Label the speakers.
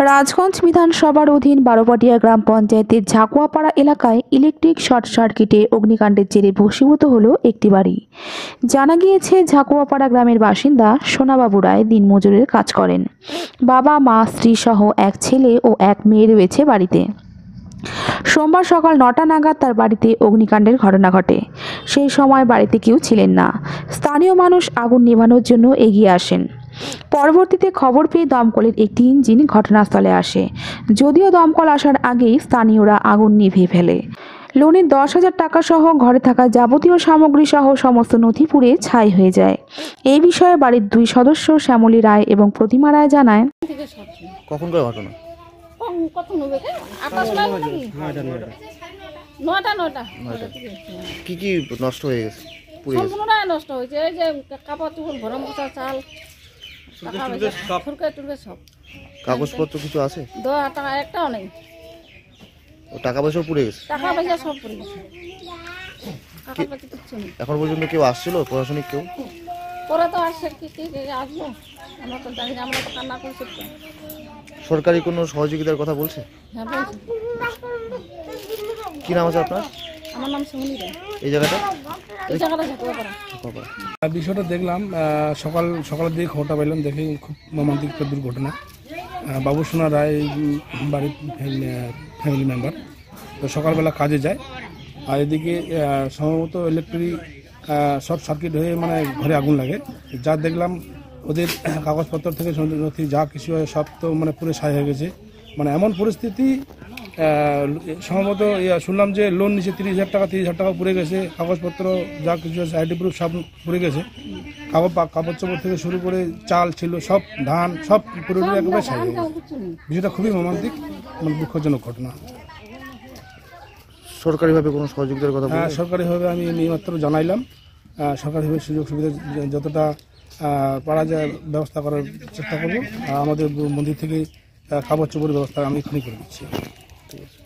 Speaker 1: রাজগঞ্জ বিধানসভার অধীন বারোপাটিয়া গ্রাম পঞ্চায়েতের ঝাকুয়াপাড়া এলাকায় ইলেকট্রিক শর্ট সার্কিটে অগ্নিকাণ্ডের জেরে ভস্মীভূত হলো একটি বাড়ি। জানা গিয়েছে, ঝাকুয়াপাড়া গ্রামের বাসিন্দা সোনাবাবু রায় দিনমজুরের কাজ করেন। বাবা, মা, স্ত্রী সহ এক ছেলে ও এক মেয়ে রয়েছে বাড়িতে। সোমবার সকাল 9টা নাগাদ তার বাড়িতে অগ্নিকাণ্ডের ঘটনা ঘটে। সেই সময় বাড়িতে কেউ ছিলেন না। স্থানীয় মানুষ আগুন নেভানোর জন্য এগিয়ে আসেন। পরবর্তীতে খবর পেয়ে দমকলের একটি ইঞ্জিন ঘটনাস্থলে আসে। যদিও দমকল আসার আগেই স্থানীয়রা আগুন নিভিয়ে ফেলে। লোনের 10,000 টাকা সহ ঘরে থাকা যাবতীয় সামগ্রী সহ সমস্ত নথি পুড়ে ছাই হয়ে যায়। এই বিষয়ে বাড়ির 2 সদস্য শ্যামলী রায় এবং প্রতিমা রায় জানায়,
Speaker 2: কখনকার ঘটনা? কি কি নষ্ট হয়ে গেছে?
Speaker 3: নষ্ট হয়েছে। এই যে কাপড় চোপড়, গরম মশলা, চাল, সব
Speaker 2: কাগজপত্র কিছু আছে?
Speaker 3: 10,000 টাকা একটাও নেই।
Speaker 2: টাকা পয়সাও পুড়ে গেছে?
Speaker 3: টাকা পয়সা সব পুড়ে গেছে। টাকা পয়সা কিচ্ছু নেই।
Speaker 2: এখন পর্যন্ত কেউ আসছিল? প্রশাসনিক কেউ?
Speaker 3: পরে তো আসছে, কি আসবো আমরা তো জানি না, আমরা তো কান্না করছি।
Speaker 2: সরকারি কোনো সহযোগিতার কথা বলছে?
Speaker 3: হ্যাঁ বলছি।
Speaker 2: কি নাম আছে আপনার?
Speaker 3: আমার নাম শ্যামলী রায়।
Speaker 2: এই জায়গাটা
Speaker 4: বিষয়টা দেখলাম সকালের দিকে খবরটা পাইলাম, দেখে খুব মর্মান্তিক একটা দুর্ঘটনা। বাবু সোনা রায় বাড়ির ফ্যামিলি মেম্বার, তো সকালবেলা কাজে যায়, আর এদিকে সম্ভবত ইলেকট্রিক শর্ট সার্কিট হয়ে মানে ঘরে আগুন লাগে। যা দেখলাম ওদের কাগজপত্র থেকে নথি যা কিছু হয় সব তো মানে পুরো ছাই হয়ে গেছে। মানে এমন পরিস্থিতি, সম্ভবত শুনলাম যে লোন নিচে 30,000 টাকা পুড়ে গেছে। কাগজপত্র যা কিছু আছে, আইডি প্রুফ সব পুড়ে গেছে। কাপড় চোপড় থেকে শুরু করে চাল ছিল, সব ধান সব পুরোপুরি একেবারে ছাই হয়ে গেছে। বিষয়টা খুবই মর্মান্তিক, মানে দুঃখজনক ঘটনা।
Speaker 2: সরকারিভাবে কোনো সহযোগিতার কথা?
Speaker 4: হ্যাঁ, সরকারিভাবে আমি এইমাত্র জানাইলাম। সরকারিভাবে সুযোগ সুবিধা যতটা পারা যায় ব্যবস্থা করার চেষ্টা করব। আমাদের মন্দির থেকে কাপড় চোপড়ের ব্যবস্থা আমি এখানেই করে দিচ্ছি। ঠিক আছে।